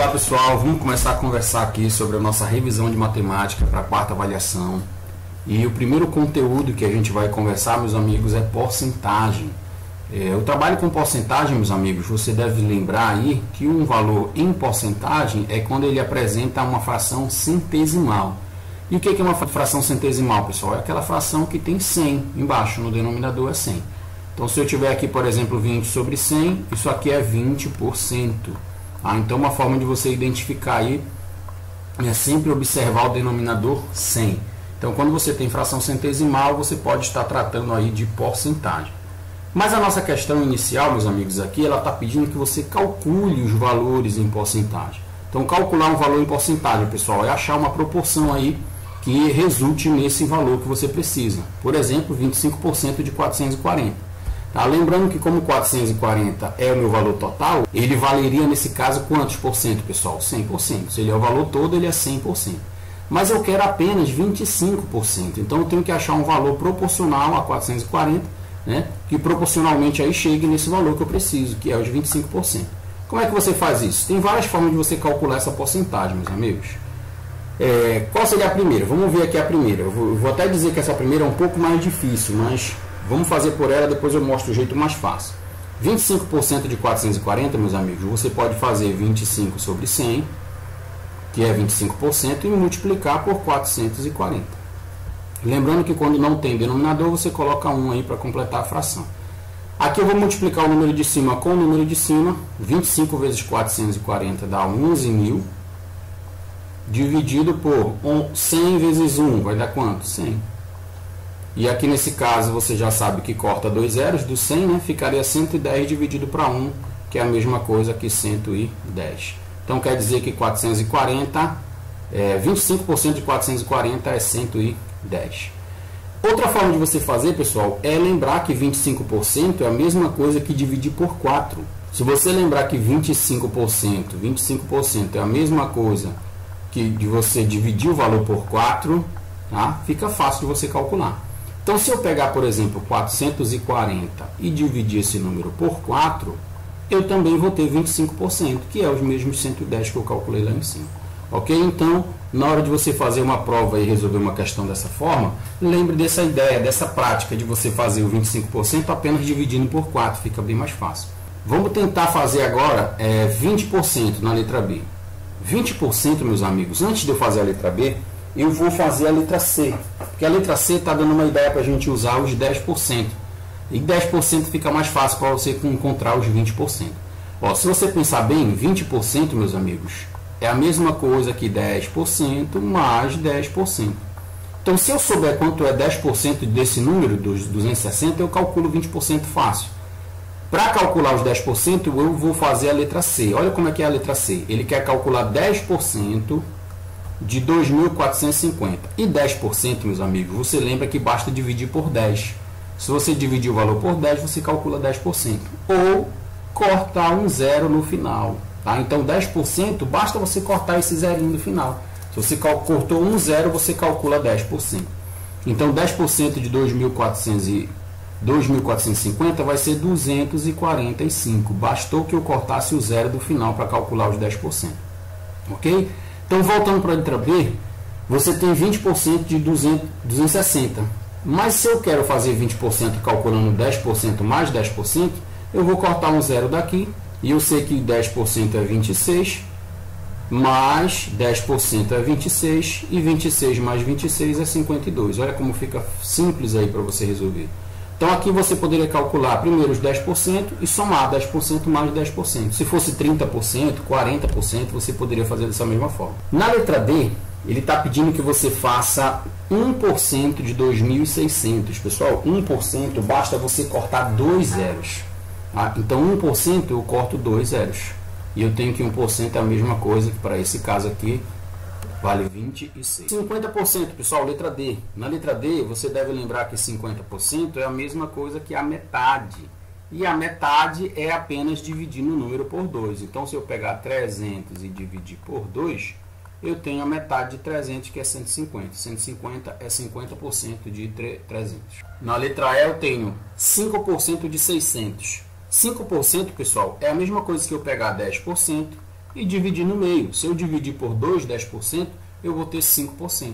Olá pessoal, vamos começar a conversar aqui sobre a nossa revisão de matemática para a quarta avaliação. E o primeiro conteúdo que a gente vai conversar, meus amigos, é porcentagem. O trabalho com porcentagem, meus amigos, você deve lembrar aí que um valor em porcentagem é quando ele apresenta uma fração centesimal. E o que é uma fração centesimal, pessoal? É aquela fração que tem 100 embaixo, no denominador é 100. Então, se eu tiver aqui, por exemplo, 20 sobre 100, isso aqui é 20%. Então, uma forma de você identificar aí é sempre observar o denominador 100. Então, quando você tem fração centesimal, você pode estar tratando aí de porcentagem. Mas a nossa questão inicial, meus amigos, aqui, ela está pedindo que você calcule os valores em porcentagem. Então, calcular um valor em porcentagem, pessoal, é achar uma proporção aí que resulte nesse valor que você precisa. Por exemplo, 25% de 440. Lembrando que como 440 é o meu valor total, ele valeria nesse caso quantos por cento, pessoal? 100%. Se ele é o valor todo, ele é 100%. Mas eu quero apenas 25%. Então eu tenho que achar um valor proporcional a 440, né? Que proporcionalmente aí chegue nesse valor que eu preciso, que é os 25%. Como é que você faz isso? Tem várias formas de você calcular essa porcentagem, meus amigos. Qual seria a primeira? Vamos ver aqui a primeira. Eu vou até dizer que essa primeira é um pouco mais difícil, mas vamos fazer por ela, depois eu mostro o jeito mais fácil. 25% de 440, meus amigos, você pode fazer 25 sobre 100, que é 25%, e multiplicar por 440. Lembrando que quando não tem denominador, você coloca 1 aí para completar a fração. Aqui eu vou multiplicar o número de cima com o número de cima. 25 vezes 440 dá 11.000, dividido por 100 vezes 1, vai dar quanto? 100. E aqui nesse caso você já sabe que corta 2 zeros do 100, né? Ficaria 110 dividido para 1, que é a mesma coisa que 110. Então quer dizer que 440, 25% de 440 é 110. Outra forma de você fazer, pessoal, é lembrar que 25% é a mesma coisa que dividir por 4. Se você lembrar que 25% é a mesma coisa que de você dividir o valor por 4, tá? Fica fácil de você calcular. Então, se eu pegar, por exemplo, 440 e dividir esse número por 4, eu também vou ter 25%, que é os mesmos 110 que eu calculei lá em cima. Ok? Então, na hora de você fazer uma prova e resolver uma questão dessa forma, lembre dessa ideia, dessa prática de você fazer o 25% apenas dividindo por 4, fica bem mais fácil. Vamos tentar fazer agora 20% na letra B. 20%, meus amigos, antes de eu fazer a letra B, eu vou fazer a letra C, porque a letra C está dando uma ideia para a gente usar os 10%. E 10% fica mais fácil para você encontrar os 20%. Se você pensar bem, 20%, meus amigos, é a mesma coisa que 10% mais 10%. Então, se eu souber quanto é 10% desse número, dos 260, eu calculo 20% fácil. Para calcular os 10%, eu vou fazer a letra C. Olha como é que é a letra C. Ele quer calcular 10% de 2.450. E 10%, meus amigos, você lembra que basta dividir por 10. Se você dividir o valor por 10, você calcula 10%. Ou cortar um zero no final. Tá? Então, 10%, basta você cortar esse zerinho no final. Se você cortou um zero, você calcula 10%. Então, 10% de 2.450 vai ser 245. Bastou que eu cortasse o zero do final para calcular os 10%. Ok? Então, voltando para a letra B, você tem 20% de 260. Mas se eu quero fazer 20% calculando 10% mais 10%, eu vou cortar um zero daqui. E eu sei que 10% é 26, mais 10% é 26, e 26 mais 26 é 52. Olha como fica simples aí para você resolver. Então, aqui você poderia calcular primeiro os 10% e somar 10% mais 10%. Se fosse 30%, 40%, você poderia fazer dessa mesma forma. Na letra D, ele está pedindo que você faça 1% de 2.600. Pessoal, 1% basta você cortar 2 zeros. Então, 1% eu corto 2 zeros. E eu tenho que 1% é a mesma coisa que para esse caso aqui vale 26. 50%, pessoal, letra D. Na letra D, você deve lembrar que 50% é a mesma coisa que a metade. E a metade é apenas dividindo o número por 2. Então, se eu pegar 300 e dividir por 2, eu tenho a metade de 300, que é 150. 150 é 50% de 300. Na letra E, eu tenho 5% de 600. 5%, pessoal, é a mesma coisa que eu pegar 10% e dividir no meio. Se eu dividir por 2, 10%, eu vou ter 5%.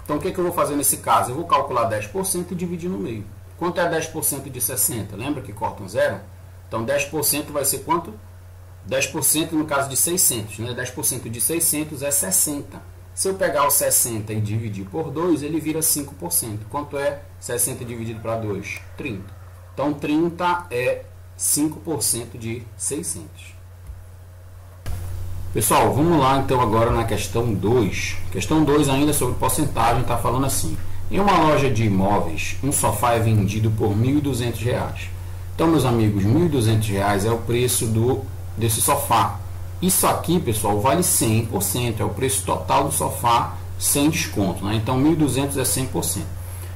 Então, o que eu vou fazer nesse caso? Eu vou calcular 10% e dividir no meio. Quanto é 10% de 60? Lembra que corta um zero? Então, 10% vai ser quanto? 10% no caso de 600, né? 10% de 600 é 60. Se eu pegar o 60 e dividir por 2, ele vira 5%. Quanto é 60 dividido para 2? 30. Então, 30 é 5% de 600. Pessoal, vamos lá então agora na questão 2. Questão 2 ainda sobre porcentagem, está falando assim. Em uma loja de imóveis, um sofá é vendido por R$ 1.200. Então, meus amigos, R$ 1.200 é o preço desse sofá. Isso aqui, pessoal, vale 100%. É o preço total do sofá sem desconto, né? Então, 1.200 é 100%.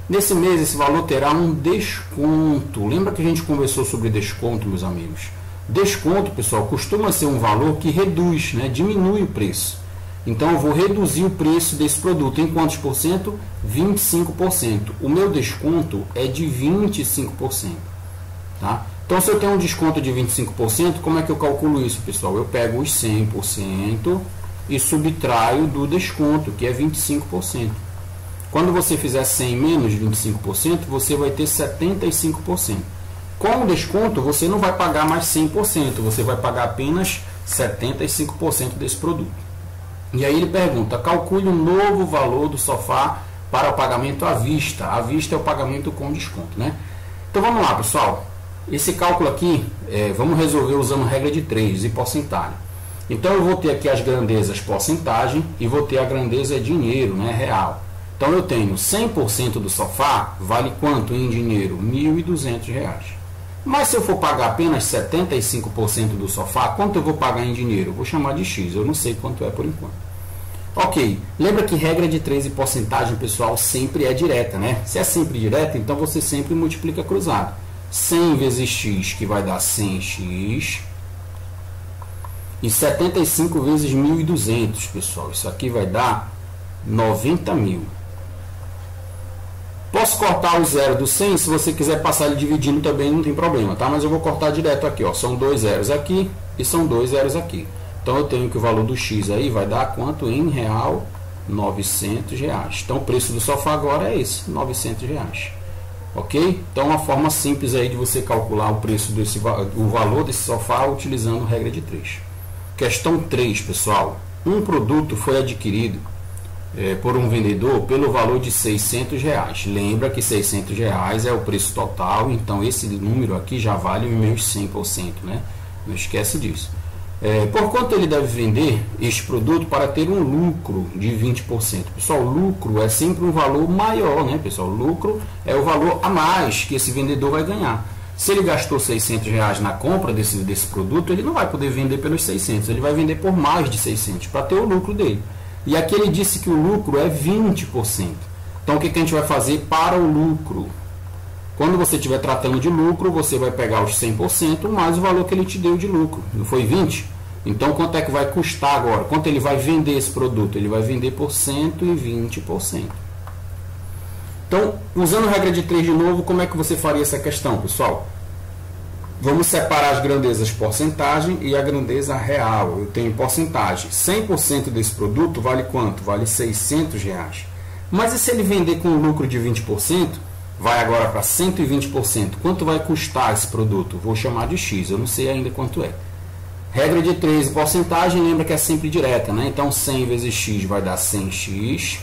Nesse mês, esse valor terá um desconto. Lembra que a gente conversou sobre desconto, meus amigos? Desconto, pessoal, costuma ser um valor que reduz, né? Diminui o preço. Então, eu vou reduzir o preço desse produto. Em quantos por cento? 25%. O meu desconto é de 25%. Tá? Então, se eu tenho um desconto de 25%, como é que eu calculo isso, pessoal? Eu pego os 100% e subtraio do desconto, que é 25%. Quando você fizer 100 menos 25%, você vai ter 75%. Com o desconto, você não vai pagar mais 100%, você vai pagar apenas 75% desse produto. E aí ele pergunta, calcule o novo valor do sofá para o pagamento à vista. À vista é o pagamento com desconto, né? Então vamos lá, pessoal. Esse cálculo aqui, vamos resolver usando regra de 3 e porcentagem. Então eu vou ter aqui as grandezas porcentagem e vou ter a grandeza dinheiro, né, real. Então eu tenho 100% do sofá, vale quanto em dinheiro? R$ 1.200. Mas se eu for pagar apenas 75% do sofá, quanto eu vou pagar em dinheiro? Eu vou chamar de X, eu não sei quanto é por enquanto. Ok, lembra que regra de 3 e porcentagem, pessoal, sempre é direta, né? Se é sempre direta, então você sempre multiplica cruzado. 100 vezes X, que vai dar 100X. E 75 vezes 1.200, pessoal. Isso aqui vai dar 90.000. Posso cortar o zero do 100, se você quiser passar ele dividindo também não tem problema, tá? Mas eu vou cortar direto aqui, ó. São 2 zeros aqui e são 2 zeros aqui. Então eu tenho que o valor do X aí vai dar quanto em real? R$ 900. Então o preço do sofá agora é esse, R$ 900. Ok? Então uma forma simples aí de você calcular o preço o valor desse sofá utilizando regra de 3. Questão 3, pessoal. Um produto foi adquirido por um vendedor pelo valor de R$ 600. Lembra que R$ 600 é o preço total, então esse número aqui já vale os meus 100%, né? Não esquece disso. Por quanto ele deve vender este produto para ter um lucro de 20%? Pessoal, lucro é sempre um valor maior, né, pessoal? Lucro é o valor a mais que esse vendedor vai ganhar. Se ele gastou R$ 600 na compra desse produto, ele não vai poder vender pelos 600, ele vai vender por mais de 600 para ter o lucro dele. E aqui ele disse que o lucro é 20%. Então, o que a gente vai fazer para o lucro? Quando você estiver tratando de lucro, você vai pegar os 100% mais o valor que ele te deu de lucro. Não foi 20%? Então, quanto é que vai custar agora? Quanto ele vai vender esse produto? Ele vai vender por 120%. Então, usando a regra de 3 de novo, como é que você faria essa questão, pessoal? Vamos separar as grandezas porcentagem e a grandeza real. Eu tenho porcentagem. 100% desse produto vale quanto? Vale R$ 600. Mas e se ele vender com um lucro de 20%? Vai agora para 120%. Quanto vai custar esse produto? Vou chamar de X. Eu não sei ainda quanto é. Regra de 3 e porcentagem, lembra que é sempre direta, né? Então, 100 vezes X vai dar 100X.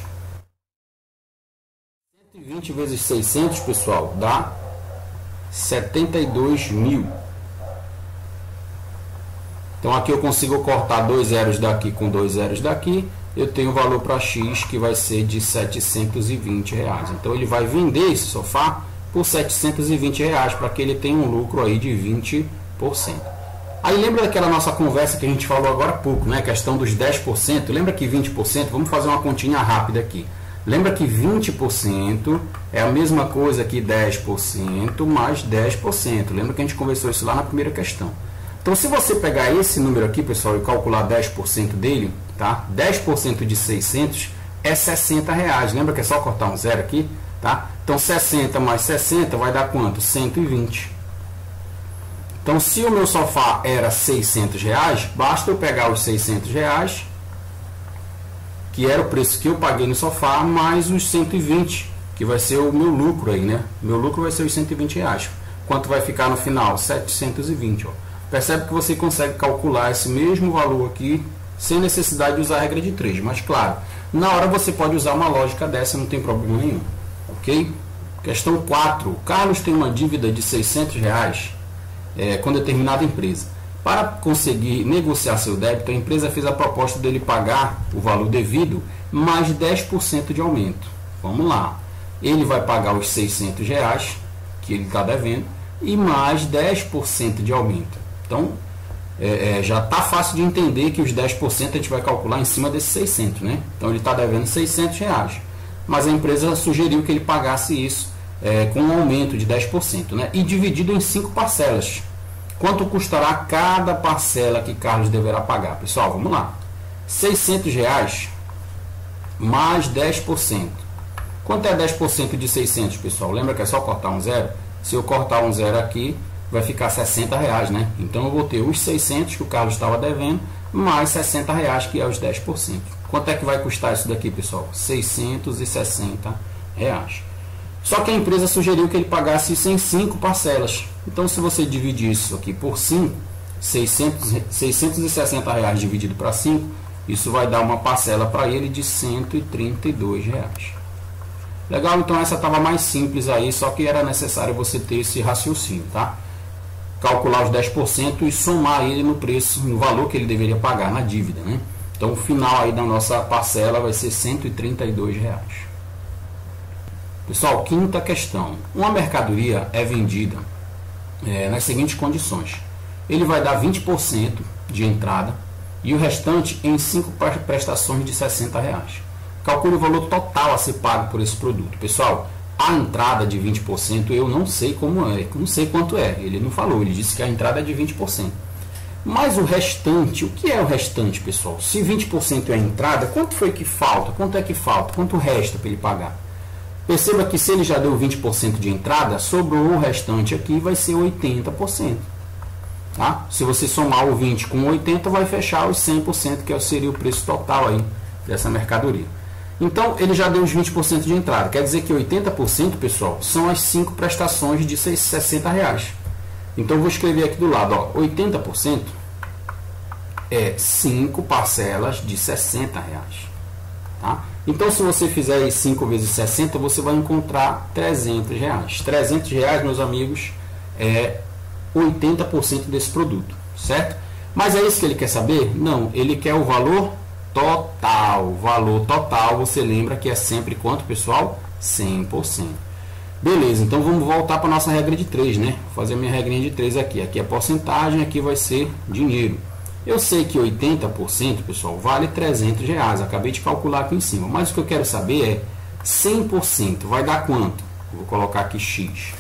120 vezes 600, pessoal, dá 72.000. Então aqui eu consigo cortar 2 zeros daqui com 2 zeros daqui. Eu tenho o valor para X que vai ser de R$ 720. Então ele vai vender esse sofá por R$ 720 para que ele tenha um lucro aí de 20%. Aí lembra daquela nossa conversa que a gente falou agora há pouco, né? A questão dos 10%. Lembra que 20%, vamos fazer uma continha rápida aqui. Lembra que 20% é a mesma coisa que 10% mais 10%. Lembra que a gente conversou isso lá na primeira questão. Então, se você pegar esse número aqui, pessoal, e calcular 10% dele, tá? 10% de 600 é R$ 60. Lembra que é só cortar um zero aqui, tá? Então, 60 mais 60 vai dar quanto? 120. Então, se o meu sofá era 600 reais, basta eu pegar os 600 reais, que era o preço que eu paguei no sofá, mais os 120, que vai ser o meu lucro aí, né? Meu lucro vai ser os 120 reais. Quanto vai ficar no final? 720, ó. Percebe que você consegue calcular esse mesmo valor aqui, sem necessidade de usar a regra de 3. Mas, claro, na hora você pode usar uma lógica dessa, não tem problema nenhum. Ok? Questão 4. O Carlos tem uma dívida de 600 reais com determinada empresa. Para conseguir negociar seu débito, a empresa fez a proposta dele pagar o valor devido mais 10% de aumento. Vamos lá. Ele vai pagar os 600 reais que ele está devendo e mais 10% de aumento. Então, já está fácil de entender que os 10% a gente vai calcular em cima desses 600, né? Então, ele está devendo 600 reais. Mas a empresa sugeriu que ele pagasse isso com um aumento de 10%, né? E dividido em 5 parcelas. Quanto custará cada parcela que Carlos deverá pagar? Pessoal, vamos lá. 600 reais mais 10%. Quanto é 10% de 600, pessoal? Lembra que é só cortar um zero? Se eu cortar um zero aqui, vai ficar 60 reais, né? Então eu vou ter os 600 que o Carlos estava devendo, mais 60 reais, que é os 10%. Quanto é que vai custar isso daqui, pessoal? 660 reais. Só que a empresa sugeriu que ele pagasse isso em 5 parcelas. Então, se você dividir isso aqui por 5, 660 reais dividido para 5, isso vai dar uma parcela para ele de 132 reais. Legal? Então, essa estava mais simples aí, só que era necessário você ter esse raciocínio, tá? Calcular os 10% e somar ele no preço, no valor que ele deveria pagar na dívida, né? Então, o final aí da nossa parcela vai ser 132 reais. Pessoal, quinta questão. Uma mercadoria é vendida nas seguintes condições. Ele vai dar 20% de entrada e o restante em 5 prestações de 60 reais. Calcule o valor total a ser pago por esse produto. Pessoal, a entrada de 20% eu não sei como é, não sei quanto é. Ele não falou, ele disse que a entrada é de 20%. Mas o restante, o que é o restante, pessoal? Se 20% é a entrada, quanto foi que falta? Quanto é que falta? Quanto resta para ele pagar? Perceba que se ele já deu 20% de entrada, sobrou o restante aqui, vai ser 80%. Tá? Se você somar o 20 com 80, vai fechar os 100%, que seria o preço total aí dessa mercadoria. Então, ele já deu os 20% de entrada. Quer dizer que 80%, pessoal, são as 5 prestações de 60 reais. Então, eu vou escrever aqui do lado, ó, 80% é 5 parcelas de 60 reais. Tá? Então, se você fizer 5 vezes 60, você vai encontrar 300 reais. 300 reais, meus amigos, é 80% desse produto, certo? Mas é isso que ele quer saber? Não, ele quer o valor total. O valor total, você lembra que é sempre quanto, pessoal? 100%. Beleza, então vamos voltar para a nossa regra de 3, né? Vou fazer a minha regrinha de 3 aqui. Aqui é porcentagem, aqui vai ser dinheiro. Eu sei que 80%, pessoal, vale 300 reais. Acabei de calcular aqui em cima. Mas o que eu quero saber é 100%. Vai dar quanto? Vou colocar aqui X.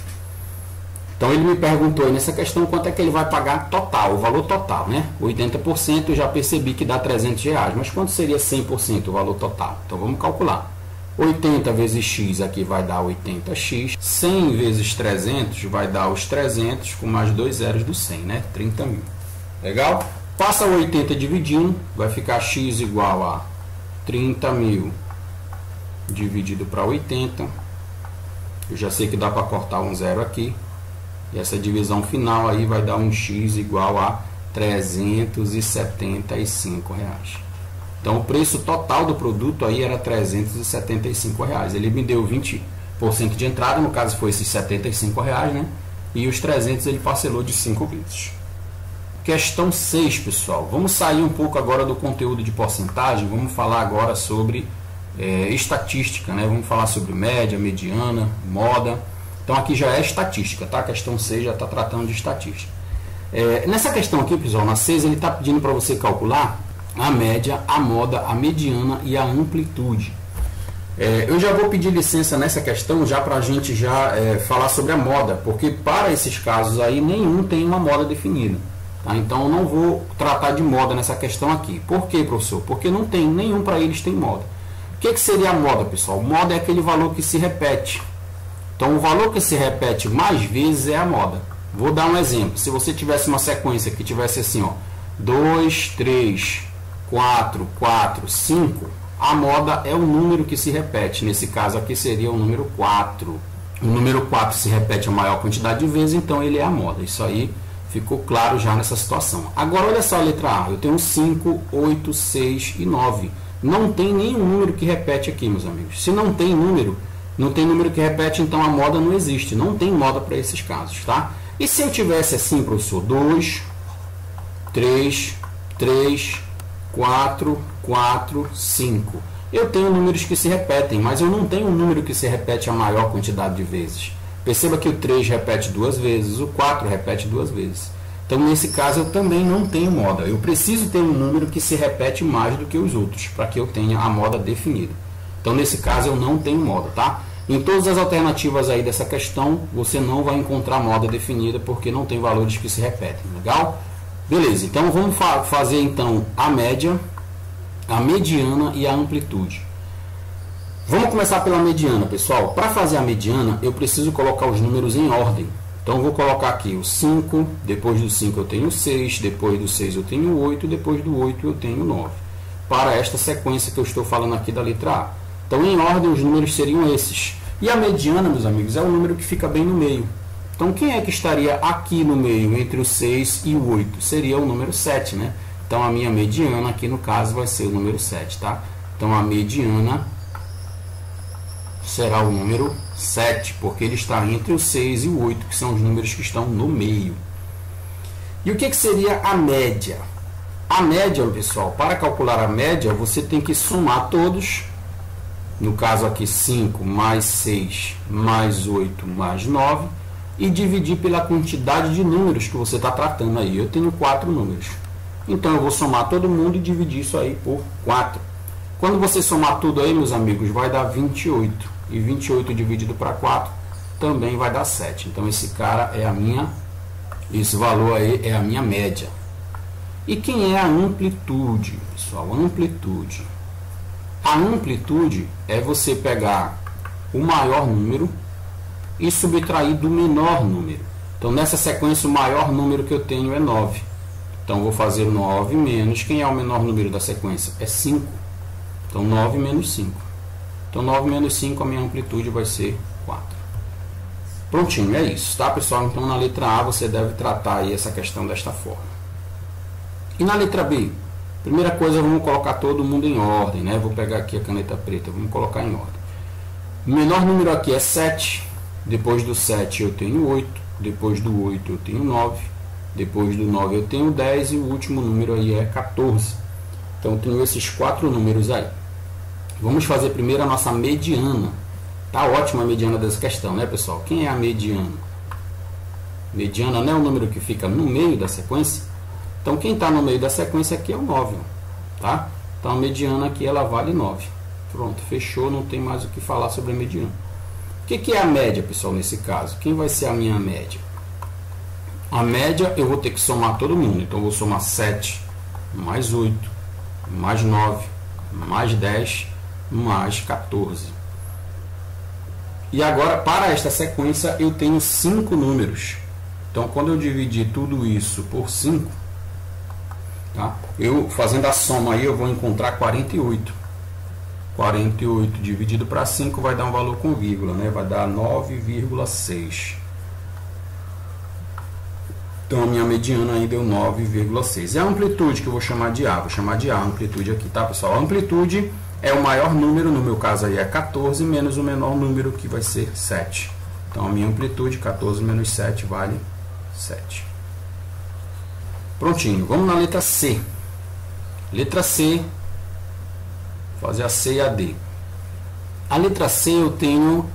Então, ele me perguntou aí nessa questão quanto é que ele vai pagar total, o valor total, né? 80% eu já percebi que dá 300 reais. Mas quanto seria 100% o valor total? Então, vamos calcular. 80 vezes X aqui vai dar 80X. 100 vezes 300 vai dar os 300 com mais 2 zeros do 100, né? 30 mil. Legal? Passa o 80 dividindo, vai ficar X igual a 30 mil dividido para 80. Eu já sei que dá para cortar um zero aqui. E essa divisão final aí vai dar um X igual a 375 reais. Então, o preço total do produto aí era 375 reais. Ele me deu 20% de entrada, no caso foi esses 75 reais, né? E os 300 ele parcelou de 5 vezes. Questão 6, pessoal. Vamos sair um pouco agora do conteúdo de porcentagem. Vamos falar agora sobre estatística, né? Vamos falar sobre média, mediana, moda. Então, aqui já é estatística, tá? A questão 6 já está tratando de estatística. Nessa questão aqui, pessoal, na 6, ele está pedindo para você calcular a média, a moda, a mediana e a amplitude. Eu já vou pedir licença nessa questão já para a gente falar sobre a moda, porque para esses casos aí nenhum tem uma moda definida. Tá? Então eu não vou tratar de moda nessa questão aqui. Por quê, professor? Porque não tem, nenhum para eles tem moda. O que seria a moda, pessoal? Moda é aquele valor que se repete. Então o valor que se repete mais vezes é a moda. Vou dar um exemplo. Se você tivesse uma sequência que tivesse assim, ó, 2, 3, 4, 4, 5, a moda é o número que se repete. Nesse caso aqui seria o número 4. O número 4 se repete a maior quantidade de vezes, então ele é a moda. Isso aí ficou claro já nessa situação. Agora olha só a letra A. Eu tenho 5, 8, 6 e 9. Não tem nenhum número que repete aqui, meus amigos. Se não tem número que repete, então a moda não existe. Não tem moda para esses casos, tá? E se eu tivesse assim, professor, 2, 3, 3, 4, 4, 5. Eu tenho números que se repetem, mas eu não tenho um número que se repete a maior quantidade de vezes. Perceba que o 3 repete 2 vezes, o 4 repete 2 vezes. Então, nesse caso, eu também não tenho moda. Eu preciso ter um número que se repete mais do que os outros, para que eu tenha a moda definida. Então, nesse caso, eu não tenho moda, tá? Em todas as alternativas aí dessa questão, você não vai encontrar moda definida, porque não tem valores que se repetem, legal? Beleza, então vamos fazer então a média, a mediana e a amplitude. Vamos começar pela mediana, pessoal. Para fazer a mediana, eu preciso colocar os números em ordem. Então, eu vou colocar aqui o 5, depois do 5 eu tenho o 6, depois do 6 eu tenho o 8, depois do 8 eu tenho o 9. Para esta sequência que eu estou falando aqui da letra A. Então, em ordem, os números seriam esses. E a mediana, meus amigos, é o número que fica bem no meio. Então, quem é que estaria aqui no meio, entre o 6 e o 8? Seria o número 7, né? Então, a minha mediana aqui, no caso, vai ser o número 7, tá? Então, a mediana será o número 7, porque ele está entre o 6 e o 8, que são os números que estão no meio. E o que seria a média? A média, pessoal, para calcular a média, você tem que somar todos. No caso aqui, 5 mais 6 mais 8 mais 9. E dividir pela quantidade de números que você está tratando aí. Eu tenho 4 números. Então, eu vou somar todo mundo e dividir isso aí por 4. Quando você somar tudo aí, meus amigos, vai dar 28. E 28 dividido para 4 também vai dar 7. Então, esse valor aí é a minha média. E quem é a amplitude, pessoal? A amplitude. A amplitude é você pegar o maior número e subtrair do menor número. Então, nessa sequência, o maior número que eu tenho é 9. Então, vou fazer 9 menos. Quem é o menor número da sequência? É 5. Então, 9 menos 5. Então, 9 menos 5, a minha amplitude vai ser 4. Prontinho, é isso, tá, pessoal? Então, na letra A, você deve tratar aí essa questão desta forma. E na letra B? Primeira coisa, vamos colocar todo mundo em ordem, né? Vou pegar aqui a caneta preta, vamos colocar em ordem. O menor número aqui é 7. Depois do 7 eu tenho 8. Depois do 8 eu tenho 9. Depois do 9 eu tenho 10. E o último número aí é 14. Então, eu tenho esses 4 números aí. Vamos fazer primeiro a nossa mediana. Tá ótima a mediana dessa questão, né, pessoal? Quem é a mediana? Mediana não é o número que fica no meio da sequência? Então, quem está no meio da sequência aqui é o 9, tá? Então, a mediana aqui, ela vale 9. Pronto, fechou, não tem mais o que falar sobre a mediana. O que é a média, pessoal, nesse caso? Quem vai ser a minha média? A média, eu vou ter que somar todo mundo. Então, eu vou somar 7 mais 8, mais 9, mais 10... mais 14. E agora, para esta sequência, eu tenho 5 números. Então, quando eu dividir tudo isso por 5, tá? Eu fazendo a soma aí, eu vou encontrar 48. 48 dividido para 5 vai dar um valor com vírgula, né? Vai dar 9,6. Então, a minha mediana aí deu 9,6. E a amplitude, que eu vou chamar de A. Vou chamar de A a amplitude aqui, tá, pessoal? A amplitude é o maior número, no meu caso aí é 14, menos o menor número, que vai ser 7. Então, a minha amplitude, 14 menos 7, vale 7. Prontinho. Vamos na letra C. Letra C, fazer a C e a D. A letra C eu tenho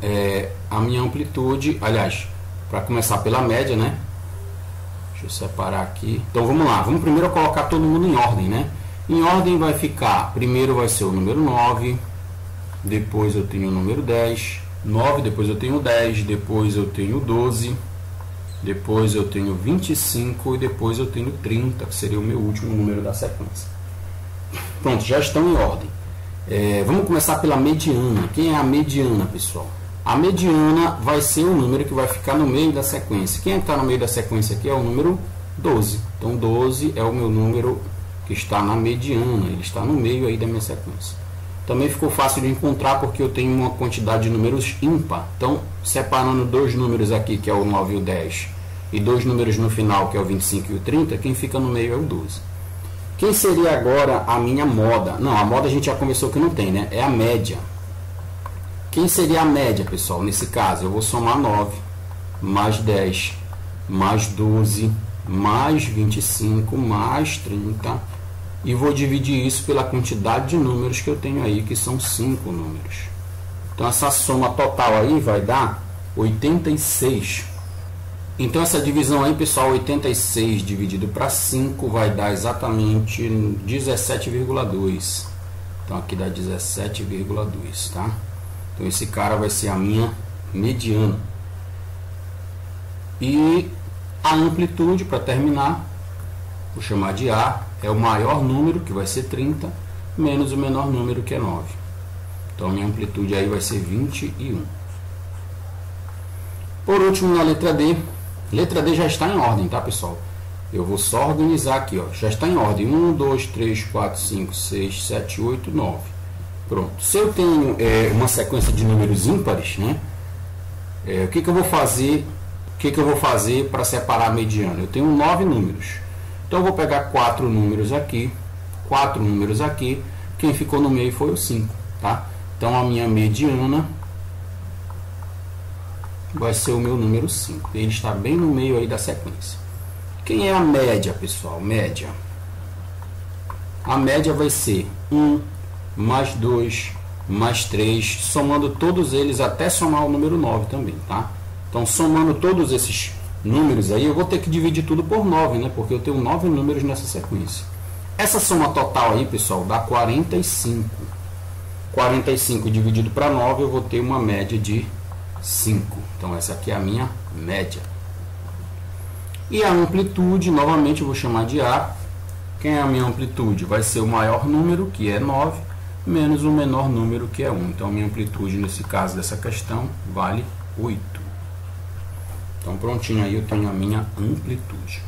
a minha amplitude, aliás, para começar pela média, né? Deixa eu separar aqui. Então, vamos lá. Vamos primeiro colocar todo mundo em ordem, né? Em ordem vai ficar, primeiro vai ser o número 9, depois eu tenho o número 10, 9, depois eu tenho 10, depois eu tenho 12, depois eu tenho 25 e depois eu tenho 30, que seria o meu último número da sequência. Pronto, já estão em ordem. Vamos começar pela mediana. Quem é a mediana, pessoal? A mediana vai ser o número que vai ficar no meio da sequência. Quem está no meio da sequência aqui é o número 12. Então 12 é o meu número que está na mediana, ele está no meio aí da minha sequência. Também ficou fácil de encontrar porque eu tenho uma quantidade de números ímpar. Então, separando dois números aqui, que é o 9 e o 10, e dois números no final, que é o 25 e o 30, quem fica no meio é o 12. Quem seria agora a minha moda? Não, a moda a gente já conversou que não tem, né? É a média. Quem seria a média, pessoal? Nesse caso, eu vou somar 9, mais 10, mais 12, mais 25, mais 30, e vou dividir isso pela quantidade de números que eu tenho aí, que são 5 números. Então, essa soma total aí vai dar 86. Então, essa divisão aí, pessoal, 86 dividido para 5 vai dar exatamente 17,2. Então, aqui dá 17,2, tá? Então, esse cara vai ser a minha mediana. E a amplitude, para terminar, vou chamar de A, é o maior número, que vai ser 30, menos o menor número, que é 9. Então, a minha amplitude aí vai ser 21. Por último, na letra D. Letra D já está em ordem, tá, pessoal? Eu vou só organizar aqui, ó. Já está em ordem. 1, 2, 3, 4, 5, 6, 7, 8, 9. Pronto. Se eu tenho uma sequência de números ímpares, né? O que eu vou fazer? O que eu vou fazer para separar a mediana? Eu tenho 9 números. Então eu vou pegar 4 números aqui, 4 números aqui. Quem ficou no meio foi o 5, tá? Então a minha mediana vai ser o meu número 5. Ele está bem no meio aí da sequência. Quem é a média, pessoal? Média. A média vai ser 1 mais 2 mais 3, somando todos eles até somar o número 9 também, tá? Então, somando todos esses números aí, eu vou ter que dividir tudo por 9, né? Porque eu tenho 9 números nessa sequência. Essa soma total aí, pessoal, dá 45. 45 dividido para 9, eu vou ter uma média de 5. Então, essa aqui é a minha média. E a amplitude, novamente, eu vou chamar de A. Quem é a minha amplitude? Vai ser o maior número, que é 9, menos o menor número, que é 1. Então, a minha amplitude, nesse caso dessa questão, vale 8. Então, prontinho aí, eu tenho a minha amplitude.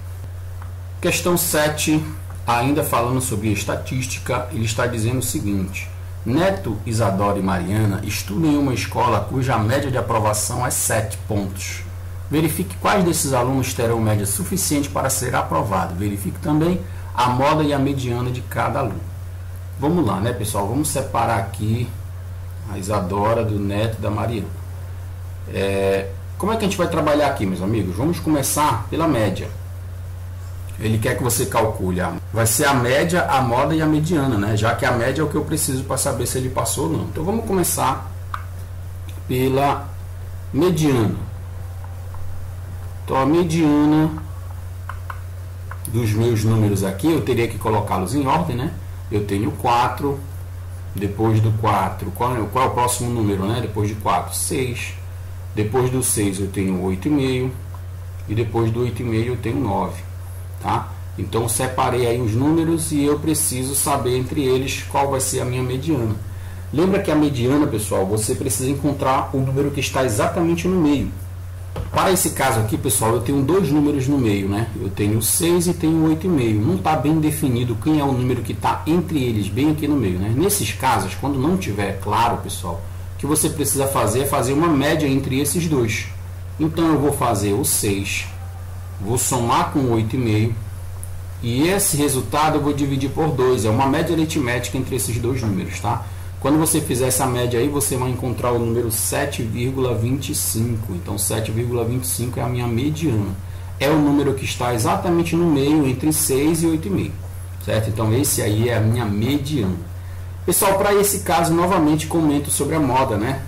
Questão 7, ainda falando sobre estatística, ele está dizendo o seguinte: Neto, Isadora e Mariana estudam em uma escola cuja média de aprovação é 7 pontos. Verifique quais desses alunos terão média suficiente para ser aprovado. Verifique também a moda e a mediana de cada aluno. Vamos lá, né, pessoal? Vamos separar aqui a Isadora do Neto e da Mariana. Como é que a gente vai trabalhar aqui, meus amigos? Vamos começar pela média. Ele quer que você calcule. Vai ser a média, a moda e a mediana, né? Já que a média é o que eu preciso para saber se ele passou ou não. Então, vamos começar pela mediana. Então, a mediana dos meus números aqui, eu teria que colocá-los em ordem, né? Eu tenho 4, depois do 4, qual é o próximo número, né? Depois de 4, 6, depois do 6 eu tenho 8,5, e depois do 8,5 eu tenho 9, tá? Então, separei aí os números e eu preciso saber entre eles qual vai ser a minha mediana. Lembra que a mediana, pessoal, você precisa encontrar o número que está exatamente no meio. Para esse caso aqui, pessoal, eu tenho dois números no meio, né? Eu tenho 6 e tenho 8,5. Não está bem definido quem é o número que está entre eles, bem aqui no meio, né? Nesses casos, quando não tiver claro, pessoal, o que você precisa fazer é fazer uma média entre esses dois. Então, eu vou fazer o 6, vou somar com o 8,5, e esse resultado eu vou dividir por 2. É uma média aritmética entre esses dois números, tá? Quando você fizer essa média aí, você vai encontrar o número 7,25. Então, 7,25 é a minha mediana. É o número que está exatamente no meio, entre 6 e 8,5. Certo? Então, esse aí é a minha mediana. Pessoal, para esse caso, novamente comento sobre a moda, né?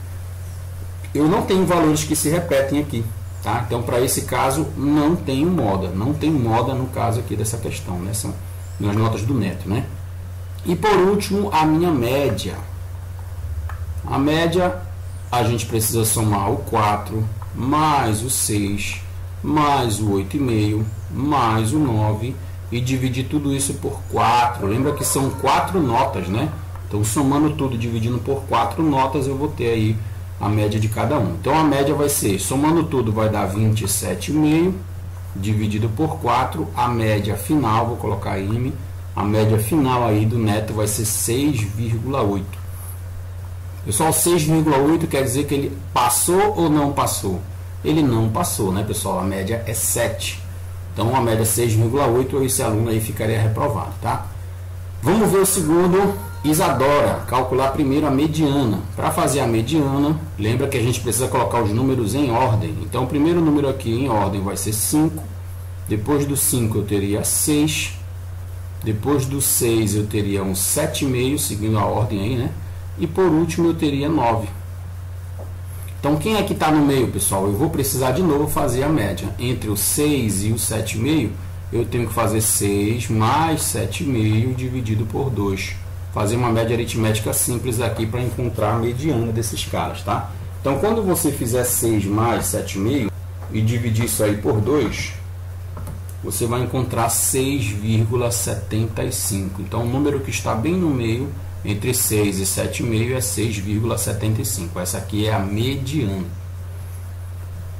Eu não tenho valores que se repetem aqui, tá? Então, para esse caso, não tenho moda. Não tem moda no caso aqui dessa questão, né? São nas notas do Neto, né? E, por último, a minha média. A média, a gente precisa somar o 4, mais o 6, mais o 8,5, mais o 9 e dividir tudo isso por 4. Lembra que são 4 notas, né? Então, somando tudo, dividindo por 4 notas, eu vou ter aí a média de cada um. Então a média vai ser, somando tudo, vai dar 27,5 dividido por 4, a média final, vou colocar M, a média final aí do neto vai ser 6,8. Pessoal, 6,8 quer dizer que ele passou ou não passou? Ele não passou, né, pessoal? A média é 7. Então, a média é 6,8, esse aluno aí ficaria reprovado, tá? Vamos ver o segundo, Isadora. Calcular primeiro a mediana. Para fazer a mediana, lembra que a gente precisa colocar os números em ordem. Então, o primeiro número aqui em ordem vai ser 5. Depois do 5 eu teria 6. Depois do 6 eu teria um 7,5, seguindo a ordem aí, né? E por último eu teria 9. Então, quem é que está no meio, pessoal? Eu vou precisar de novo fazer a média. Entre o 6 e o 7,5, eu tenho que fazer 6 mais 7,5 dividido por 2. Fazer uma média aritmética simples aqui para encontrar a mediana desses caras, tá? Então, quando você fizer 6 mais 7,5 e dividir isso aí por 2, você vai encontrar 6,75. Então, o número que está bem no meio, entre 6 e 7,5, é 6,75. Essa aqui é a mediana.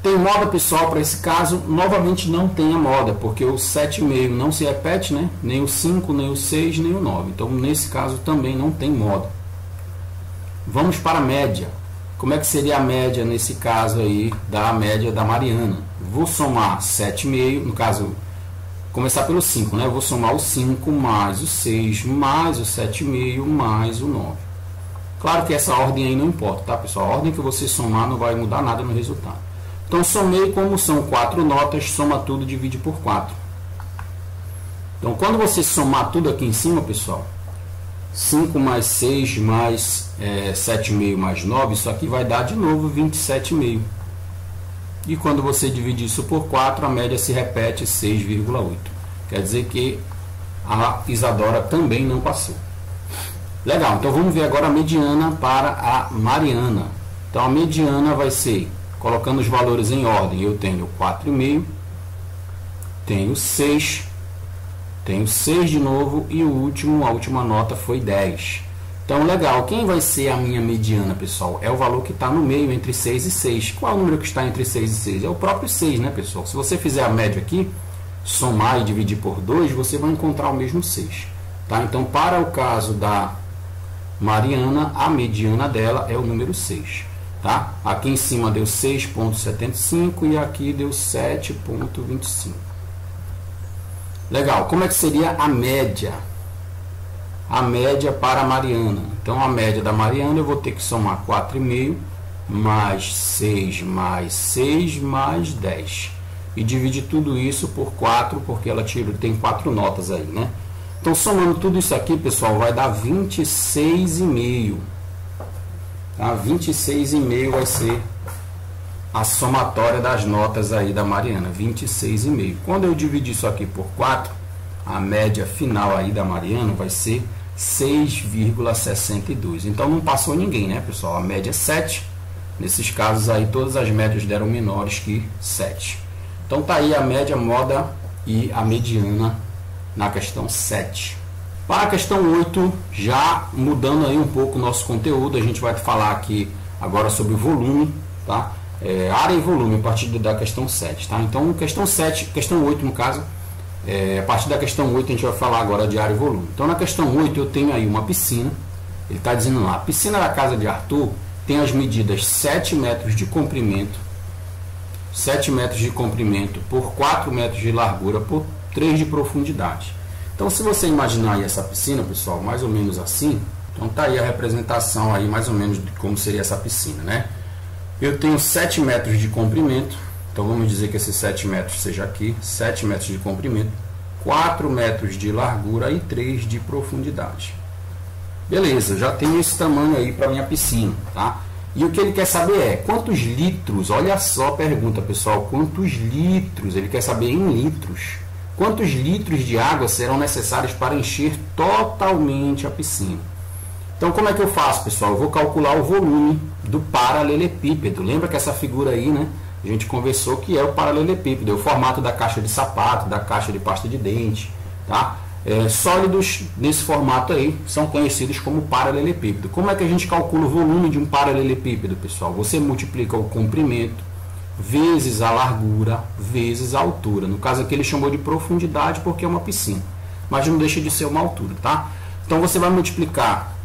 Tem moda, pessoal, para esse caso? Novamente não tem a moda, porque o 7,5 não se repete, né? Nem o 5, nem o 6, nem o 9. Então, nesse caso, também não tem moda. Vamos para a média. Como é que seria a média, nesse caso aí, da média da Mariana? Vou somar 7,5, no caso, começar pelo 5, né? Eu vou somar o 5 mais o 6 mais o 7,5 mais o 9. Claro que essa ordem aí não importa, tá, pessoal? A ordem que você somar não vai mudar nada no resultado. Então, somei, como são 4 notas, soma tudo, divide por 4. Então, quando você somar tudo aqui em cima, pessoal, 5 mais 6 mais 7,5 mais 9, isso aqui vai dar de novo 27,5. E quando você divide isso por 4, a média se repete, 6,8. Quer dizer que a Isadora também não passou. Legal, então vamos ver agora a mediana para a Mariana. Então a mediana vai ser, colocando os valores em ordem, eu tenho 4,5, tenho 6, tenho 6 de novo e o último, a última nota foi 10. Então, legal, quem vai ser a minha mediana, pessoal? É o valor que está no meio, entre 6 e 6. Qual é o número que está entre 6 e 6? É o próprio 6, né, pessoal? Se você fizer a média aqui, somar e dividir por 2, você vai encontrar o mesmo 6. Tá? Então, para o caso da Mariana, a mediana dela é o número 6. Tá? Aqui em cima deu 6,75 e aqui deu 7,25. Legal, como é que seria a média? A média para a Mariana. Então, a média da Mariana eu vou ter que somar 4,5 mais 6 mais 6 mais 10. E dividir tudo isso por 4, porque ela tem 4 notas aí, né? Então, somando tudo isso aqui, pessoal, vai dar 26,5. Tá? 26,5 vai ser a somatória das notas aí da Mariana. 26,5. Quando eu dividir isso aqui por 4, a média final aí da Mariana vai ser 6,62. Então não passou ninguém, né, pessoal? A média é 7. Nesses casos aí todas as médias deram menores que 7. Então tá aí a média, moda e a mediana na questão 7. Para a questão 8, já mudando aí um pouco o nosso conteúdo, a gente vai falar aqui agora sobre volume, tá? Área e volume a partir da questão 7, tá? Então questão 7, questão 8 no caso, a partir da questão 8 a gente vai falar agora de área e volume. Então na questão 8 eu tenho aí uma piscina, ele está dizendo lá, a piscina da casa de Arthur tem as medidas 7 metros de comprimento, 7 metros de comprimento por 4 metros de largura por 3 de profundidade. Então se você imaginar aí essa piscina, pessoal, mais ou menos assim, então tá aí a representação aí mais ou menos de como seria essa piscina, né? Eu tenho 7 metros de comprimento, então vamos dizer que esses 7 metros seja aqui, 7 metros de comprimento, 4 metros de largura e 3 de profundidade. Beleza, já tenho esse tamanho aí para minha piscina, tá? E o que ele quer saber é quantos litros, olha só a pergunta, pessoal, quantos litros, ele quer saber em litros, quantos litros de água serão necessários para encher totalmente a piscina. Então, como é que eu faço, pessoal? Eu vou calcular o volume do paralelepípedo. Lembra que essa figura aí, né? A gente conversou que é o paralelepípedo, é o formato da caixa de sapato, da caixa de pasta de dente, tá? Sólidos nesse formato aí são conhecidos como paralelepípedo. Como é que a gente calcula o volume de um paralelepípedo, pessoal? Você multiplica o comprimento vezes a largura vezes a altura. No caso aqui ele chamou de profundidade porque é uma piscina, mas não deixa de ser uma altura, tá? Então você vai multiplicar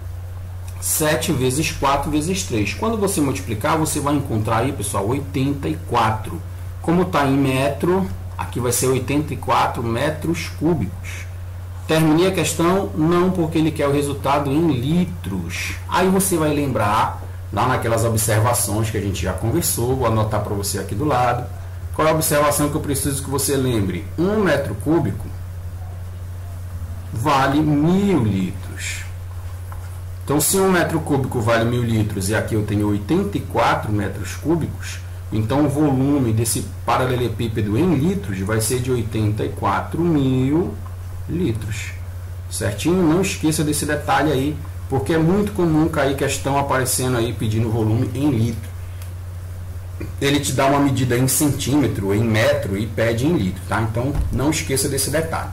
7 vezes 4 vezes 3. Quando você multiplicar, você vai encontrar aí, pessoal, 84. Como está em metro, aqui vai ser 84 metros cúbicos. Terminei a questão? Não, porque ele quer o resultado em litros. Aí você vai lembrar, lá naquelas observações que a gente já conversou, vou anotar para você aqui do lado. Qual é a observação que eu preciso que você lembre? 1 metro cúbico vale 1000 litros. Então, se 1 metro cúbico vale 1000 litros e aqui eu tenho 84 metros cúbicos, então o volume desse paralelepípedo em litros vai ser de 84.000 litros. Certinho? Não esqueça desse detalhe aí, porque é muito comum cair questão aparecendo aí pedindo volume em litro. Ele te dá uma medida em centímetro, em metro e pede em litro, tá? Então, não esqueça desse detalhe.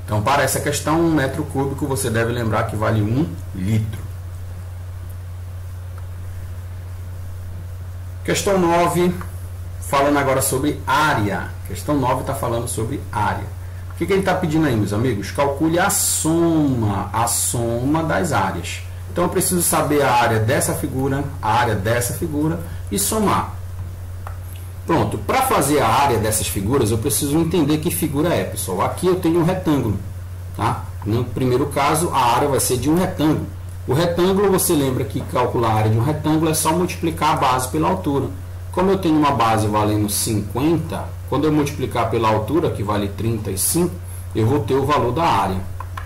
Então, para essa questão, 1 metro cúbico você deve lembrar que vale 1 litro. Questão 9, falando agora sobre área. Questão 9 está falando sobre área. O que ele está pedindo aí, meus amigos? Calcule a soma das áreas. Então, eu preciso saber a área dessa figura, a área dessa figura e somar. Pronto, para fazer a área dessas figuras, eu preciso entender que figura é, pessoal. Aqui eu tenho um retângulo, tá? No primeiro caso, a área vai ser de um retângulo. O retângulo, você lembra que calcular a área de um retângulo é só multiplicar a base pela altura. Como eu tenho uma base valendo 50, quando eu multiplicar pela altura, que vale 35, eu vou ter o valor da área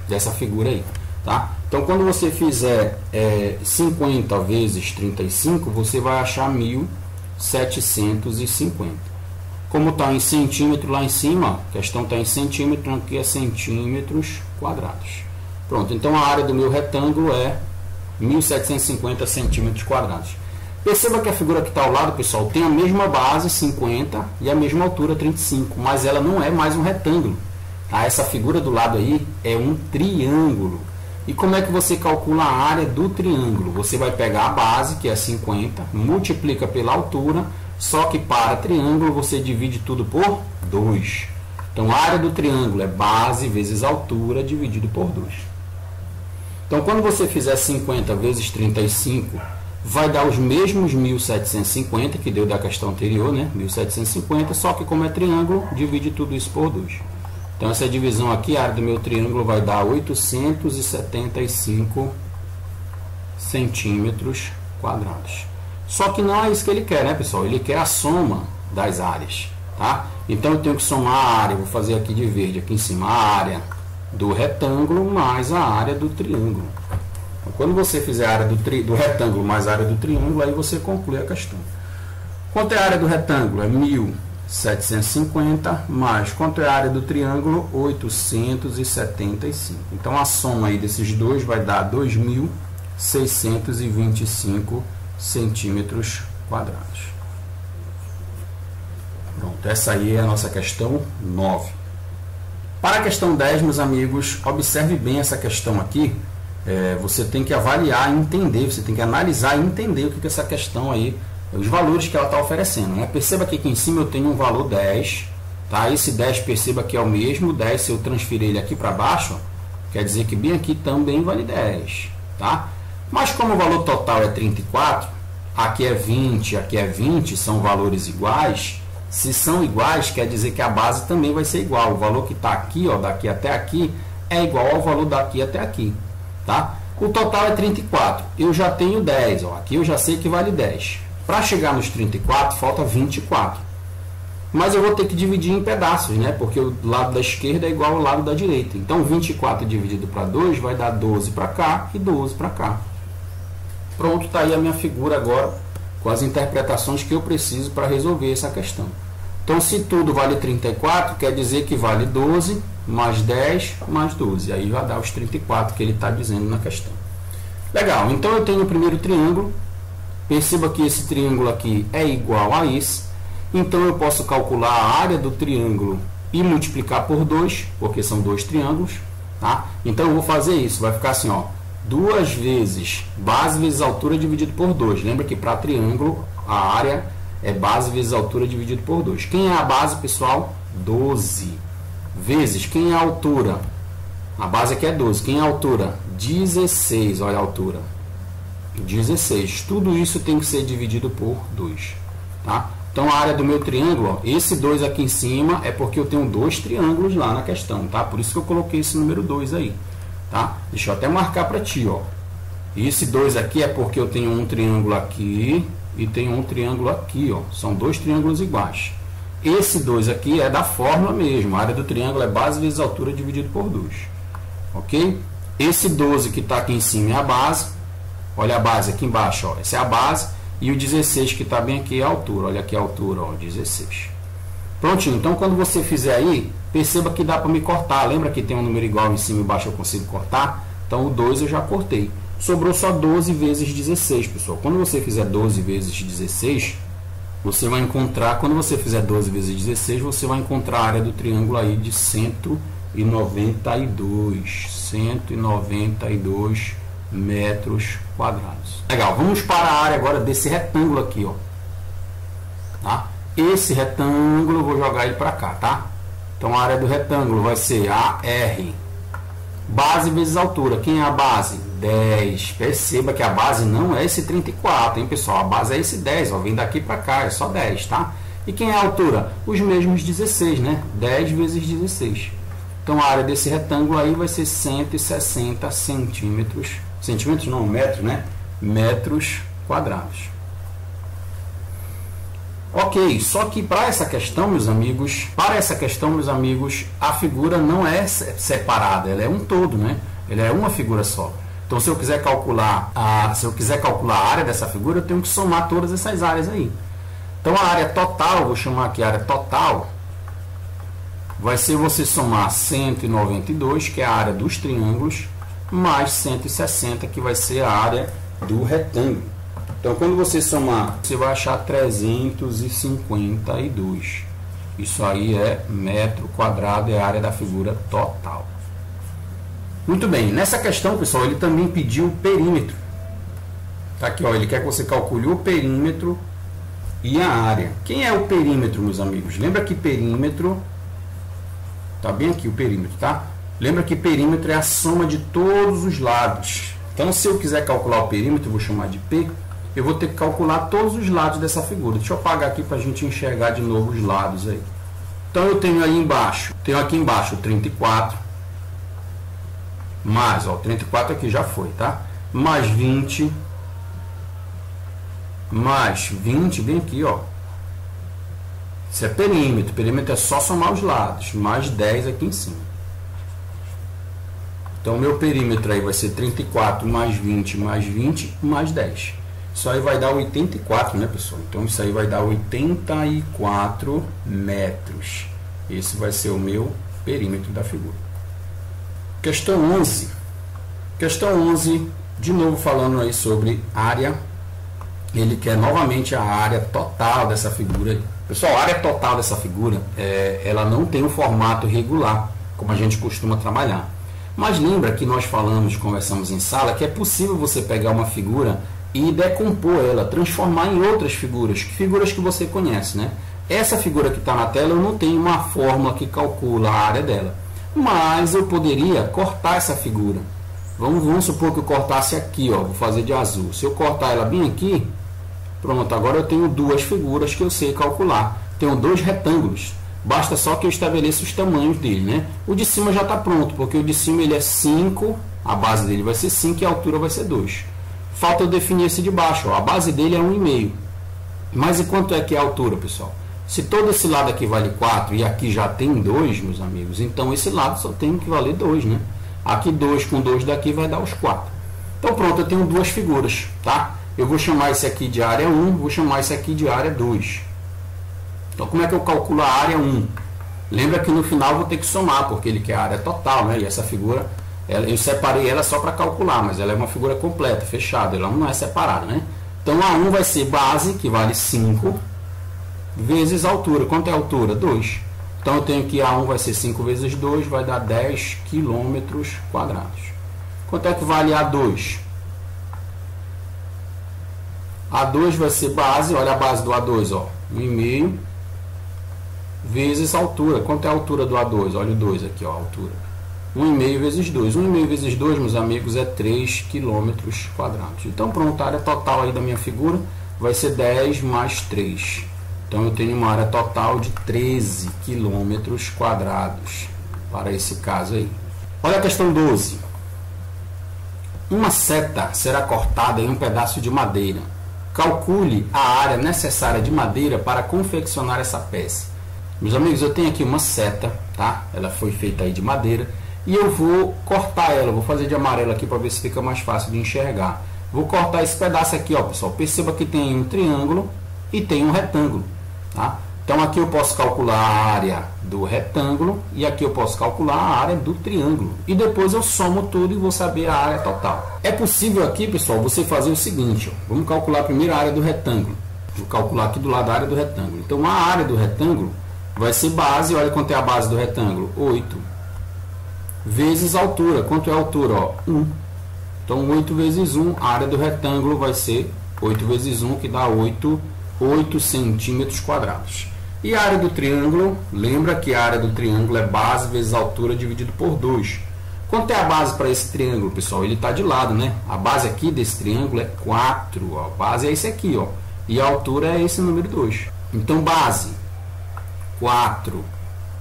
dessa figura aí, tá? Então, quando você fizer 50 vezes 35, você vai achar 1750. Como está em centímetro lá em cima, a questão está em centímetro, aqui é centímetros quadrados. Pronto, então a área do meu retângulo é 1750 centímetros quadrados. Perceba que a figura que está ao lado, pessoal, tem a mesma base, 50, e a mesma altura, 35, mas ela não é mais um retângulo. Tá? Essa figura do lado aí é um triângulo. E como é que você calcula a área do triângulo? Você vai pegar a base, que é 50, multiplica pela altura, só que para triângulo você divide tudo por 2. Então, a área do triângulo é base vezes altura dividido por 2. Então, quando você fizer 50 vezes 35, vai dar os mesmos 1750 que deu da questão anterior, né? 1750, só que como é triângulo, divide tudo isso por 2. Então, essa divisão aqui, a área do meu triângulo vai dar 875 centímetros quadrados. Só que não é isso que ele quer, né, pessoal? Ele quer a soma das áreas, tá? Então, eu tenho que somar a área, vou fazer aqui de verde, aqui em cima, a área do retângulo mais a área do triângulo. Então, quando você fizer a área do retângulo mais a área do triângulo, aí você conclui a questão. Quanto é a área do retângulo? É 1750, mais quanto é a área do triângulo? 875. Então, a soma aí desses dois vai dar 2.625 centímetros quadrados. Pronto, essa aí é a nossa questão 9. Para a questão 10, meus amigos, observe bem essa questão aqui. Você tem que avaliar e entender, você tem que analisar e entender o que é essa questão aí, os valores que ela está oferecendo, né? Perceba que aqui em cima eu tenho um valor 10, tá? Esse 10, perceba que é o mesmo, 10 se eu transferir ele aqui para baixo, quer dizer que bem aqui também vale 10, tá? Mas como o valor total é 34, aqui é 20, aqui é 20, são valores iguais. Se são iguais, quer dizer que a base também vai ser igual. O valor que está aqui, ó, daqui até aqui, é igual ao valor daqui até aqui, tá? O total é 34. Eu já tenho 10, ó, aqui eu já sei que vale 10. Para chegar nos 34, falta 24. Mas eu vou ter que dividir em pedaços, né? Porque o lado da esquerda é igual ao lado da direita. Então, 24 dividido para 2 vai dar 12 para cá e 12 para cá. Pronto, está aí a minha figura agora, com as interpretações que eu preciso para resolver essa questão. Então, se tudo vale 34, quer dizer que vale 12 mais 10 mais 12. Aí vai dar os 34 que ele está dizendo na questão. Legal, então eu tenho o primeiro triângulo. Perceba que esse triângulo aqui é igual a esse. Então, eu posso calcular a área do triângulo e multiplicar por 2, porque são dois triângulos, tá? Então eu vou fazer isso, vai ficar assim, ó, 2 vezes base vezes altura dividido por 2. Lembra que para triângulo a área é base vezes altura dividido por 2. Quem é a base, pessoal? 12. Vezes, quem é a altura? A base aqui é 12. Quem é a altura? 16. Olha a altura. 16. Tudo isso tem que ser dividido por 2. Tá? Então, a área do meu triângulo, ó, esse 2 aqui em cima é porque eu tenho 2 triângulos lá na questão. Tá? Por isso que eu coloquei esse número 2 aí. Tá? Deixa eu até marcar para ti. Ó. Esse 2 aqui é porque eu tenho um triângulo aqui e tenho um triângulo aqui. Ó. São 2 triângulos iguais. Esse 2 aqui é da fórmula mesmo. A área do triângulo é base vezes altura dividido por 2. Ok? Esse 12 que está aqui em cima é a base. Olha a base aqui embaixo. Ó. Essa é a base. E o 16 que está bem aqui é a altura. Olha aqui a altura. Ó, 16. Prontinho. Então, quando você fizer aí, perceba que dá para me cortar. Lembra que tem um número igual em cima e embaixo eu consigo cortar? Então, o 2 eu já cortei. Sobrou só 12 vezes 16, pessoal. Quando você fizer 12 vezes 16... você vai encontrar, quando você fizer 12 vezes 16, você vai encontrar a área do triângulo aí de 192 metros quadrados. Legal, vamos para a área agora desse retângulo aqui, ó. Tá? Esse retângulo, eu vou jogar ele para cá, tá? Então, a área do retângulo vai ser AR. Base vezes altura. Quem é a base? 10. Perceba que a base não é esse 34, hein, pessoal? A base é esse 10, ó. Vem daqui para cá, é só 10, tá? E quem é a altura? Os mesmos 16, né? 10 vezes 16. Então, a área desse retângulo aí vai ser 160 centímetros. Centímetros não, metros, né? Metros quadrados. Ok, só que para essa questão, meus amigos, a figura não é separada, ela é um todo, né? Ela é uma figura só. Então, se eu quiser calcular a área dessa figura, eu tenho que somar todas essas áreas aí. Então, a área total, vou chamar aqui a área total, vai ser você somar 192, que é a área dos triângulos, mais 160, que vai ser a área do retângulo. Então, quando você somar, você vai achar 352. Isso aí é metro quadrado, é a área da figura total. Muito bem, nessa questão, pessoal, ele também pediu o perímetro. Tá aqui, ó, ele quer que você calcule o perímetro e a área. Quem é o perímetro, meus amigos? Lembra que perímetro... Tá bem aqui o perímetro, tá? Lembra que perímetro é a soma de todos os lados. Então, se eu quiser calcular o perímetro, eu vou chamar de P. Eu vou ter que calcular todos os lados dessa figura. Deixa eu apagar aqui para a gente enxergar de novo os lados aí. Então, eu tenho aí embaixo, aqui embaixo 34, mais, ó, 34 aqui já foi, tá? Mais 20, mais 20, bem aqui, ó. Isso é perímetro. Perímetro é só somar os lados, mais 10 aqui em cima. Então, o meu perímetro aí vai ser 34 mais 20, mais 20, mais 10. Isso aí vai dar 84, né, pessoal? Então, isso aí vai dar 84 metros. Esse vai ser o meu perímetro da figura. Questão 11. Questão 11, de novo falando aí sobre área. Ele quer novamente a área total dessa figura. Pessoal, a área total dessa figura, ela não tem um formato regular, como a gente costuma trabalhar. Mas lembra que nós conversamos em sala, que é possível você pegar uma figura e decompor ela, transformar em outras figuras que você conhece, né? Essa figura que está na tela, eu não tenho uma fórmula que calcula a área dela, mas eu poderia cortar essa figura. Vamos supor que eu cortasse aqui, ó, vou fazer de azul. Se eu cortar ela bem aqui, pronto, agora eu tenho duas figuras que eu sei calcular. Tenho dois retângulos, basta só que eu estabeleça os tamanhos dele, né? O de cima já está pronto, porque o de cima ele é 5, a base dele vai ser 5 e a altura vai ser 2. Falta eu definir esse de baixo, ó. A base dele é 1,5. Mas e quanto é que é a altura, pessoal? Se todo esse lado aqui vale 4 e aqui já tem 2, meus amigos, então esse lado só tem que valer 2, né? Aqui 2 com 2 daqui vai dar os 4. Então pronto, eu tenho duas figuras, tá? Eu vou chamar esse aqui de área 1, vou chamar esse aqui de área 2. Então como é que eu calculo a área 1? Lembra que no final eu vou ter que somar, porque ele quer a área total, né? E essa figura, eu separei ela só para calcular, mas ela é uma figura completa, fechada, ela não é separada, né? Então a 1 vai ser base, que vale 5, vezes a altura. Quanto é a altura? 2. Então eu tenho que A1 vai ser 5 vezes 2, vai dar 10 quilômetros quadrados. Quanto é que vale A2? A2 vai ser base, olha a base do A2, ó, 1,5 vezes a altura. Quanto é a altura do A2? Olha o 2 aqui, ó, a altura. 1,5 vezes 2. 1,5 vezes 2, meus amigos, é 3 quilômetros quadrados. Então pronto, a área total aí da minha figura vai ser 10 mais 3. Então eu tenho uma área total de 13 quilômetros quadrados para esse caso aí. Olha a questão 12. Uma seta será cortada em um pedaço de madeira. Calcule a área necessária de madeira para confeccionar essa peça. Meus amigos, eu tenho aqui uma seta, tá? Ela foi feita aí de madeira e eu vou cortar ela. Vou fazer de amarelo aqui para ver se fica mais fácil de enxergar. Vou cortar esse pedaço aqui, ó, pessoal. Perceba que tem um triângulo e tem um retângulo, tá? Então aqui eu posso calcular a área do retângulo e aqui eu posso calcular a área do triângulo. E depois eu somo tudo e vou saber a área total. É possível aqui, pessoal, você fazer o seguinte, ó. Vamos calcular primeiro a área do retângulo. Vou calcular aqui do lado da área do retângulo. Então a área do retângulo vai ser base, olha quanto é a base do retângulo, 8. Vezes a altura, quanto é a altura? Ó, 1. Então 8 vezes 1, a área do retângulo vai ser 8 vezes 1, que dá 8 centímetros quadrados. E a área do triângulo, lembra que a área do triângulo é base vezes a altura dividido por 2. Quanto é a base para esse triângulo, pessoal? Ele está de lado, né? A base aqui desse triângulo é 4. Ó. A base é esse aqui, ó. E a altura é esse número 2. Então, base 4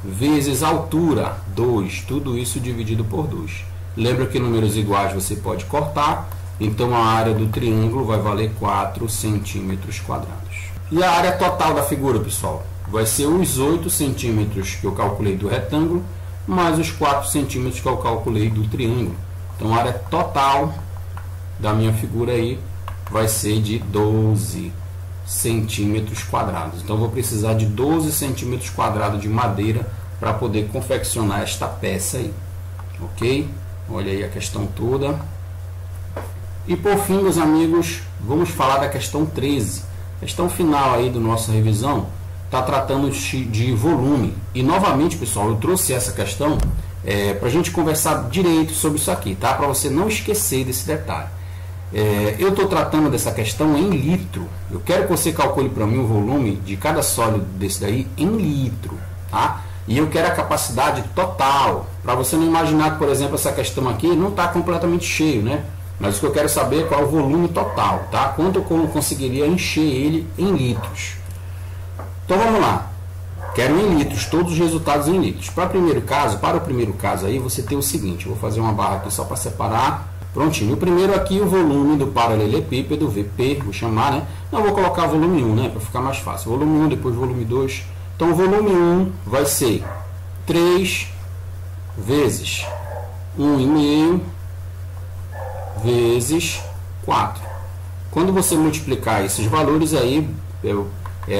vezes altura 2. Tudo isso dividido por 2. Lembra que números iguais você pode cortar. Então, a área do triângulo vai valer 4 centímetros quadrados. E a área total da figura, pessoal? Vai ser os 8 centímetros que eu calculei do retângulo, mais os 4 centímetros que eu calculei do triângulo. Então, a área total da minha figura aí vai ser de 12 centímetros quadrados. Então, eu vou precisar de 12 centímetros quadrados de madeira para poder confeccionar esta peça aí. Ok? Olha aí a questão toda. E, por fim, meus amigos, vamos falar da questão 13. Questão final aí da nossa revisão. Está tratando de volume. E novamente, pessoal, eu trouxe essa questão para a gente conversar direito sobre isso aqui, tá? Para você não esquecer desse detalhe. Eu estou tratando dessa questão em litro. Eu quero que você calcule para mim o volume de cada sólido desse daí em litro, tá? E eu quero a capacidade total. Para você não imaginar que, por exemplo, essa questão aqui não está completamente cheio, né? Mas o que eu quero saber é qual é o volume total, tá? Quanto eu conseguiria encher ele em litros. Então vamos lá, quero em litros, todos os resultados em litros. Para o primeiro caso aí, você tem o seguinte, eu vou fazer uma barra aqui só para separar. Prontinho, o primeiro aqui, o volume do paralelepípedo, VP, vou chamar, né? Não, vou colocar volume 1, né? Para ficar mais fácil. Volume 1, depois volume 2. Então o volume 1 vai ser 3 vezes 1,5 vezes 4. Quando você multiplicar esses valores aí,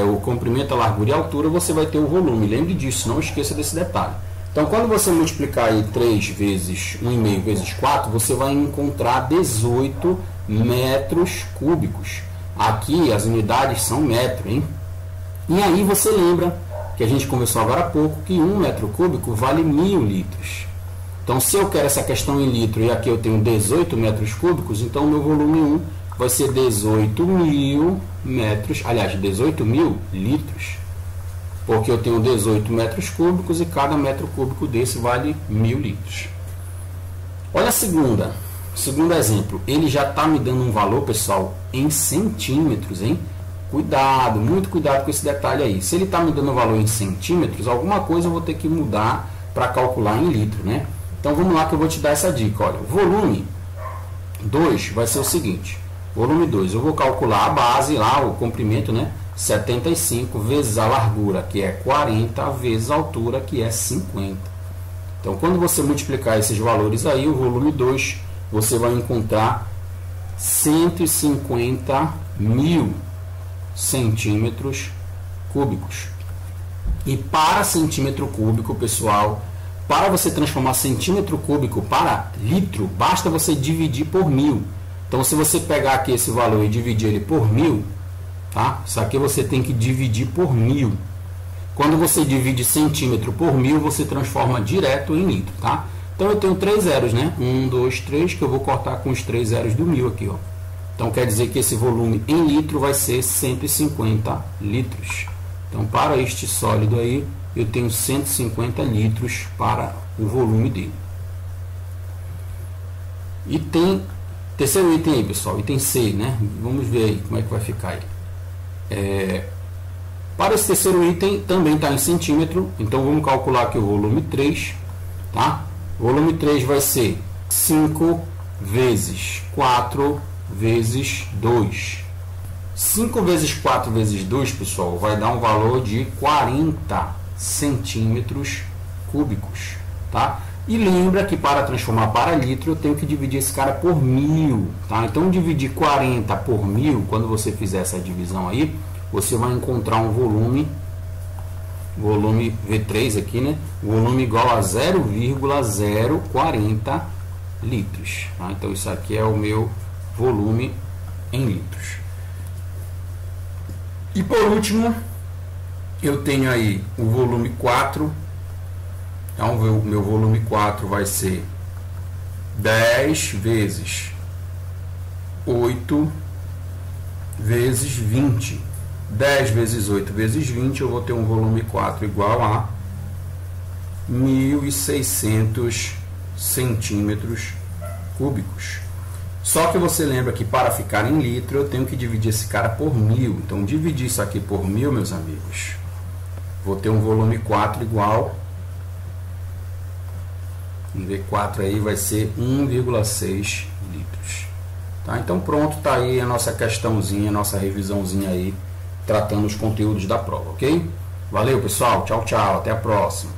o comprimento, a largura e a altura, você vai ter o volume. Lembre disso, não esqueça desse detalhe. Então, quando você multiplicar aí 3 vezes 1,5 vezes 4, você vai encontrar 18 metros cúbicos. Aqui as unidades são metro, hein? E aí você lembra que a gente conversou agora há pouco que 1 metro cúbico vale 1.000 litros. Então, se eu quero essa questão em litro e aqui eu tenho 18 metros cúbicos, então o meu volume 1 vai ser 18.000 metros, aliás, 18.000 litros, porque eu tenho 18 metros cúbicos e cada metro cúbico desse vale 1.000 litros. Olha a segundo exemplo, ele já está me dando um valor, pessoal, em centímetros, hein? Cuidado, muito cuidado com esse detalhe aí. Se ele está me dando um valor em centímetros, alguma coisa eu vou ter que mudar para calcular em litro, né? Então vamos lá que eu vou te dar essa dica. Olha, o volume 2 vai ser o seguinte. Volume 2, eu vou calcular a base lá, o comprimento, né? 75 vezes a largura, que é 40, vezes a altura, que é 50. Então, quando você multiplicar esses valores aí, o volume 2, você vai encontrar 150.000 centímetros cúbicos. E para centímetro cúbico, pessoal, para você transformar centímetro cúbico para litro, basta você dividir por 1.000. Então, se você pegar aqui esse valor e dividir ele por 1.000, tá? Isso aqui você tem que dividir por 1.000. Quando você divide centímetro por 1000, você transforma direto em litro, tá? Então eu tenho 3 zeros, né? 1, 2, 3, que eu vou cortar com os 3 zeros do 1000 aqui, ó. Então quer dizer que esse volume em litro vai ser 150 litros. Então para este sólido aí, eu tenho 150 litros para o volume dele. E tem terceiro item aí, pessoal, item C, né? Vamos ver aí como é que vai ficar aí. Para esse terceiro item também está em centímetro, então vamos calcular aqui o volume 3, tá? O volume 3 vai ser 5 vezes 4 vezes 2. 5 vezes 4 vezes 2, pessoal, vai dar um valor de 40 centímetros cúbicos, tá? E lembra que para transformar para litro eu tenho que dividir esse cara por 1000, tá? Então dividir 40 por 1000, quando você fizer essa divisão aí, você vai encontrar um volume V3 aqui, né? Volume igual a 0,040 litros, tá? Então isso aqui é o meu volume em litros. E por último, eu tenho aí o volume 4. Então o meu volume 4 vai ser 10 vezes 8 vezes 20. 10 vezes 8 vezes 20, eu vou ter um volume 4 igual a 1.600 centímetros cúbicos. Só que você lembra que para ficar em litro, eu tenho que dividir esse cara por 1000. Então, dividir isso aqui por 1000, meus amigos, vou ter um volume 4 igual, vamos ver, 4 aí vai ser 1,6 litros. Tá? Então, pronto, tá aí a nossa questãozinha, a nossa revisãozinha aí, tratando os conteúdos da prova, ok? Valeu, pessoal. Tchau, tchau. Até a próxima.